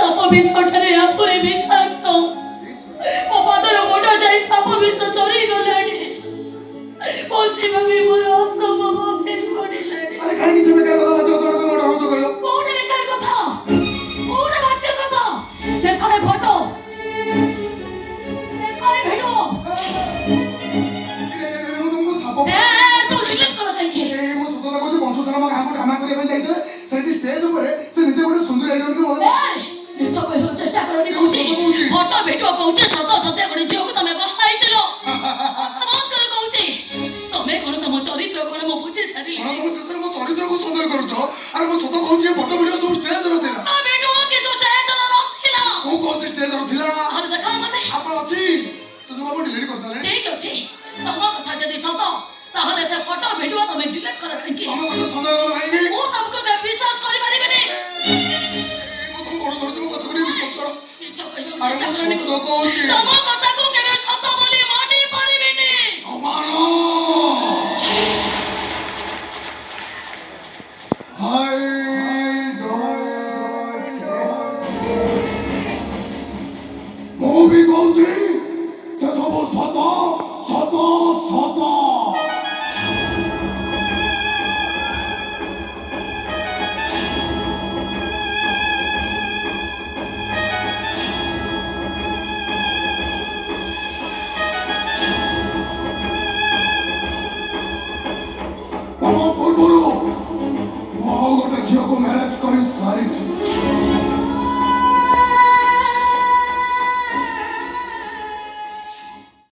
ସାପ ବିଷଠାରେ ଆପରେ ବିଷାକ୍ତ ମୋ ପାଦର ଗୋଡ଼ ଯାଇ ସାପ ବିଷ ଚୋରେଇ ଗଲାଣି। ବଞ୍ଚିବା ବି ମୋର ଅସମ୍ଭବ ହେଇ ପଡ଼ିଲାଣି। ଆରେ କାହିଁକି ସେ ବେକାର କଥା ବାଧ୍ୟ ତୋଡ଼ ତୋଡ଼ ଡରୁଛ କହିଲ? କୋଉଟା ବେକାର କଥା? କୋଉଟା ବାଜ୍ୟ କଥା? ଦେଖରେ ଫଟୋ, ଦେଖରେ ଭିଡ଼ିଓ। ମୁଁ ତମକୁ ସାପ ତୁ ରିଲିଜ କର କାହିଁକି? ମୁଁ ସତ କଥା କହୁଛି ବଂଶ ସାରା ମୋ ଗାଁକୁ ଡ୍ରାମା କରିବା ପାଇଁ ଯାଇଥିଲେ ସେଠି ଷ୍ଟେଜ ଉପରେ ସେ ନିଜେ ଗୋଟେ ସୁନ୍ଦରୀ ଆଇରନ୍ କୁ ମିଛ କହିବାକୁ ଚେଷ୍ଟା କରନି କହୁଛି। ଫଟୋ ଭିଡ଼ିଓ କହୁଛି ସତ ସତ୍ୟ ଗୋଟେ ଝିଅକୁ ତମେ ବାହା ହେଇଥିଲ। କହୁଛି ତମେ କଣ ତମ ଚରିତ୍ର କଣ ମୁଁ ବୁଝି ସାରିଲି। ତମେ ଶେଷରେ ମୋ ଚରିତ୍ରକୁ ସନ୍ଦେହ କରୁଛ? ଆରେ ମୁଁ ସତ କହୁଛି ଫଟୋ ଭିଡ଼ିଓ ସବୁ ଷ୍ଟେଜର ଥିଲା। ଭିଡ଼ିଓ କିନ୍ତୁ ଷ୍ଟେଜର ନଥିଲା। ମୁଁ କହୁଛି ଷ୍ଟେଜର ଥିଲା। ଆରେ ଦେଖା ମତେ ଆପଣ ଅଛି ସେ ସବୁ ମୁଁ ଡିଲିଟ କରିସାରିଲିଣି। ଠିକ ଅଛି, ତମ କଥା ଯଦି ସତ ତାହେଲେ ସେ ଫଟୋ ଭିଡ଼ିଓ ତମେ ଡିଲିଟ କର କାହିଁକି? ତମେ ମୋତେ ସନ୍ଦେହ କଲ କାହିଁକି? ମୁଁ ତମକୁ ବିଶ୍ୱାସ କରିପାରିବିନି। ମୁଁ ତମକୁ କଣ ଧରୁଛି ମୋ କଥାକୁ ଟିକେ ବିଶ୍ୱାସ କର। ମିଛ କହିବାକୁ ଆରେ ମୁଁ ଚେଷ୍ଟା ସତ କରନି। କହୁଛି। ତମ କଥାକୁ କେବେ ସତ ବୋଲି ମାନି ପାରିବିନି। ଅମାନ ହାୟ ମୁଁ ବି କହୁଛି ସେ ସବୁ ସତ ସତ ସତ। ତମ ପୂର୍ବରୁ ମୁଁ ଗୋଟେ ଝିଅକୁ ମ୍ୟାରେଜ କରି ସାରିଛି।